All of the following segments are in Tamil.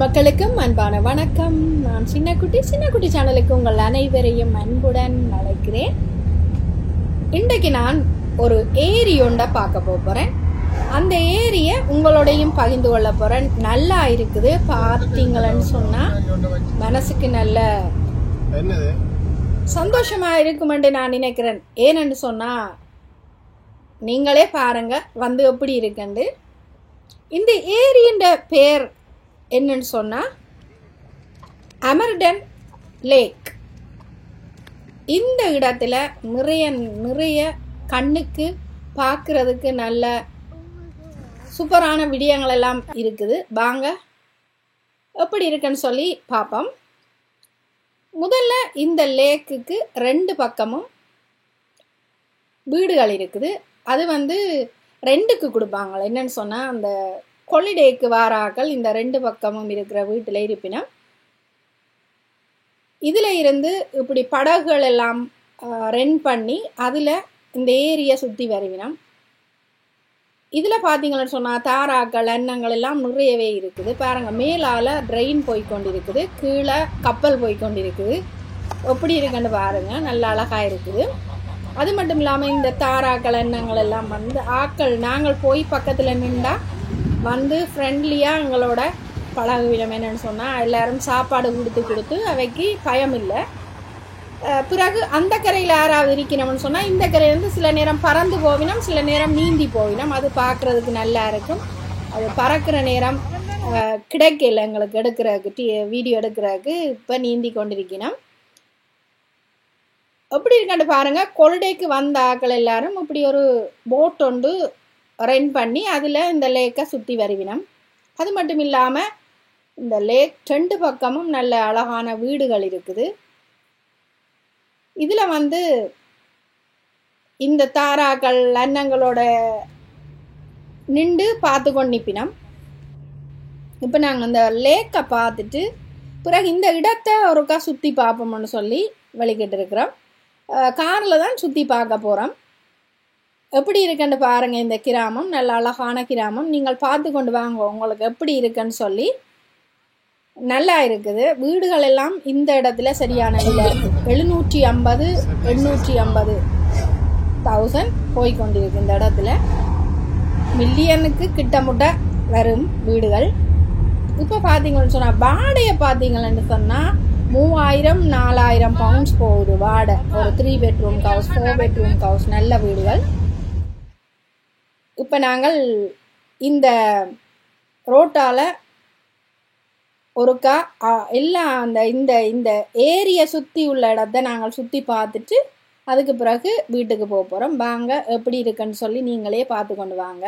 மக்களுக்கும் அன்பான வணக்கம். நான் சின்னக்குட்டி சேனலுக்கு உங்கள் அனைவரையும் அன்புடன் அழைக்கிறேன். இன்றைக்கு நான் ஒரு ஏரி ஒன்றை பார்க்க போகிறேன். அந்த ஏரியை உங்களோடையும் பகிர்ந்து கொள்ள போகிறேன். நல்லா இருக்குது, பார்த்தீங்களன்னு சொன்னால் மனசுக்கு நல்ல சந்தோஷமாக இருக்குமென்று நான் நினைக்கிறேன். ஏன்னு சொன்னால் நீங்களே பாருங்க வந்து எப்படி இருக்குண்டு. இந்த ஏரியின் பேர் என்னன்னு சொன்னால் அமர்டன் லேக். இந்த இடத்துல நிறைய கண்ணுக்கு பார்க்கறதுக்கு நல்ல சூப்பரான விடயங்கள் எல்லாம் இருக்குது. வாங்க எப்படி இருக்குன்னு சொல்லி பார்ப்போம். முதல்ல இந்த லேக்குக்கு 2 பக்கமும் வீடுகள் இருக்குது. அது ரெண்டுக்கு கொடுப்பாங்க. என்னன்னு சொன்னால் அந்த ஹாலிடேக்கு வாராக்கள் இந்த 2 பக்கமும் இருக்கிற வீட்டில் இருப்பினும் இதில் இருந்து இப்படி படகுகள் எல்லாம் ரெண்ட் பண்ணி அதில் இந்த ஏரியை சுற்றி வருவினோம். இதில் பார்த்தீங்கன்னு சொன்னால் தாராக்கள் எண்ணங்கள் எல்லாம் நிறையவே இருக்குது. பாருங்கள், மேலால் ட்ரெயின் போய்கொண்டிருக்குது, கீழே கப்பல் போய்கொண்டிருக்குது. எப்படி இருக்குன்னு பாருங்கள், நல்ல அழகாக இருக்குது. அது மட்டும் இல்லாமல் இந்த தாராக்கள் எண்ணங்கள் எல்லாம் ஆக்கள் நாங்கள் போய் பக்கத்தில் நின்றா ஃப்ரெண்ட்லியாக எங்களோட பழகுவிடம். என்னன்னு சொன்னால் எல்லாரும் சாப்பாடு கொடுத்து அவைக்கு பயம் இல்லை. பிறகு அந்த கரையில் யாராவது இருக்கணும்னு சொன்னால் இந்த கரையிலேருந்து சில நேரம் பறந்து போவினோம், சில நேரம் நீந்தி போவினோம். அது பார்க்குறதுக்கு நல்லா இருக்கும். அது பறக்கிற நேரம் கிடைக்கல எங்களுக்கு எடுக்கிறதுக்கு, வீடியோ எடுக்கிறதுக்கு. இப்போ நீந்தி கொண்டிருக்கணும். எப்படி இருக்காண்டு பாருங்கள். கொல்டேக்கு வந்த ஆக்கள் எல்லாரும் இப்படி ஒரு போட் ஒன்று ரெண்ட் பண்ணி அதில் இந்த லேக்கை சுற்றி வருவினோம். அது மட்டும் இல்லாமல் இந்த லேக் 2 பக்கமும் நல்ல அழகான வீடுகள் இருக்குது. இதில் இந்த தாராக்கள் அன்னங்களோட நின்று பார்த்து கொண்டு நிற்பினோம். இப்போ நாங்கள் இந்த லேக்கை பார்த்துட்டு பிறகு இந்த இடத்தை ஒருக்கா சுற்றி பார்ப்போம்னு சொல்லி வெளிக்கிட்டு இருக்கிறோம். காரில் தான் சுற்றி பார்க்க போகிறோம். எப்படி இருக்குன்னு பாருங்கள். இந்த கிராமம் நல்ல அழகான கிராமம். நீங்கள் பார்த்து கொண்டு வாங்க, உங்களுக்கு எப்படி இருக்குன்னு சொல்லி. நல்லா இருக்குது. வீடுகள் எல்லாம் இந்த இடத்துல சரியான விலை 750-850,000 போய்கொண்டிருக்கு. இந்த இடத்துல மில்லியனுக்கு கிட்டமுட்ட வரும் வீடுகள். இப்போ பார்த்தீங்கன்னு சொன்னால் வாடகை பார்த்தீங்கன்னு சொன்னால் 3000-4000 பவுண்ட்ஸ் போகுது வாடகை. ஒரு 3 பெட்ரூம் ஹவுஸ், 4 பெட்ரூம் ஹவுஸ், நல்ல வீடுகள். இப்போ நாங்கள் இந்த ரோட்டால் ஒருக்கா எல்லாம் இந்த ஏரியை சுற்றி உள்ள இடத்த நாங்கள் சுற்றி பார்த்துட்டு அதுக்கு பிறகு வீட்டுக்கு போக போகிறோம். வாங்க எப்படி இருக்குன்னு சொல்லி நீங்களே பார்த்து கொண்டு வாங்க.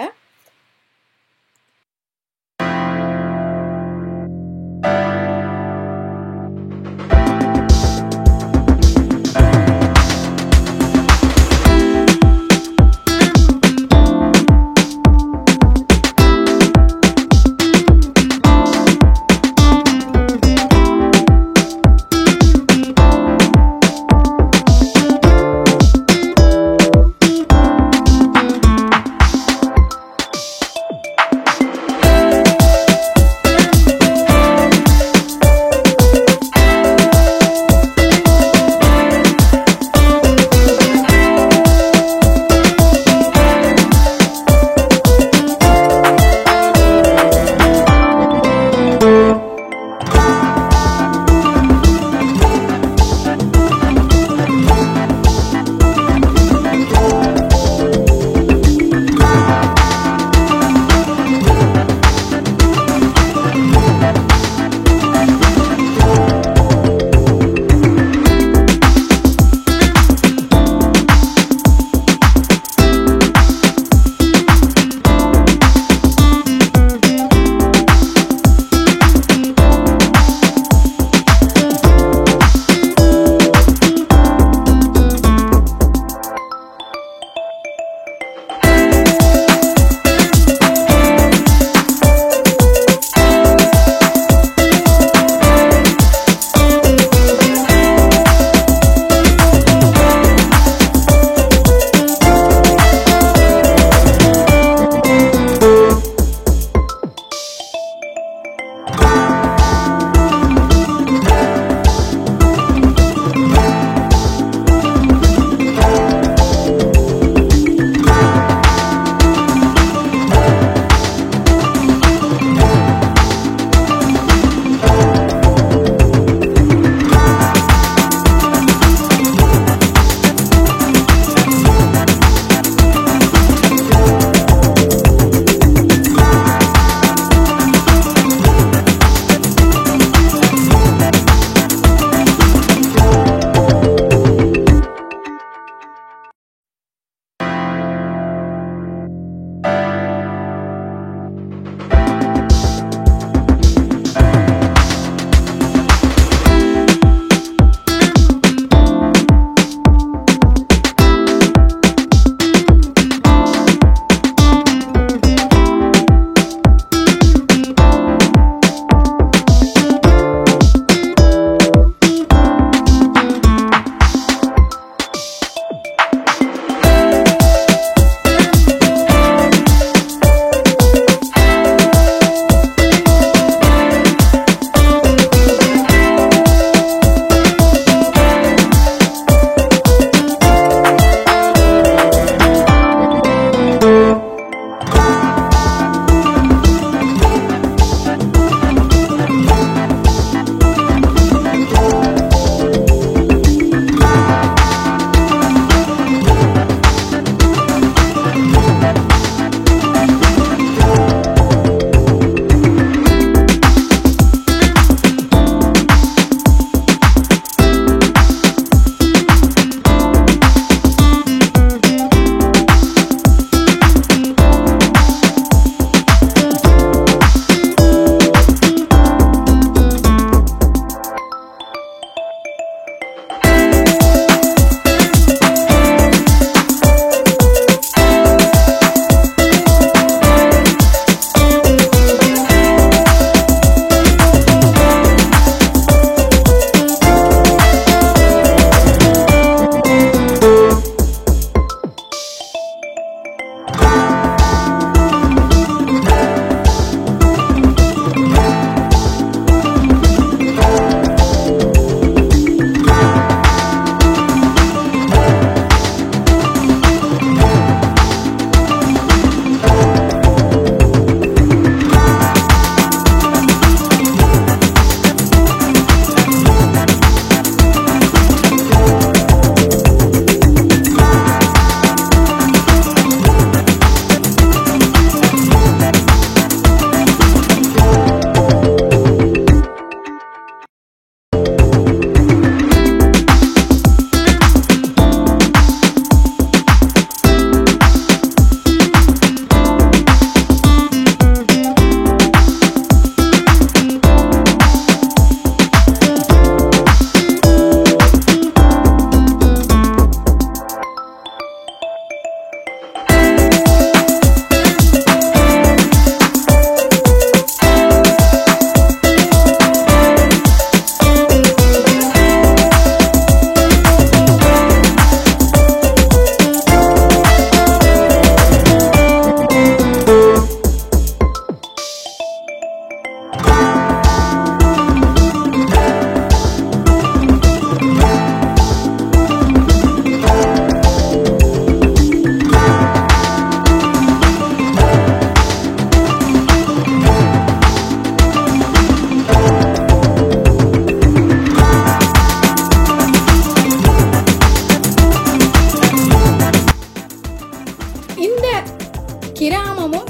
கிராமமும்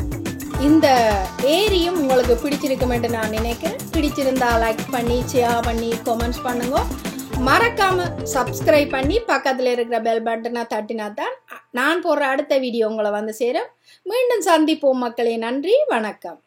இந்த ஏரியும் உங்களுக்கு பிடிச்சிருக்குமென்று நான் நினைக்கிறேன். பிடிச்சிருந்தா லைக் பண்ணி ஷேர் பண்ணி கமெண்ட்ஸ் பண்ணுங்க. மறக்காம சப்ஸ்கிரைப் பண்ணி பக்கத்தில் இருக்கிற பெல் பட்டனை தட்டினா தான் நான் போடுற அடுத்த வீடியோ உங்களை வந்து சேரும். மீண்டும் சந்திப்போம் மக்களே. நன்றி, வணக்கம்.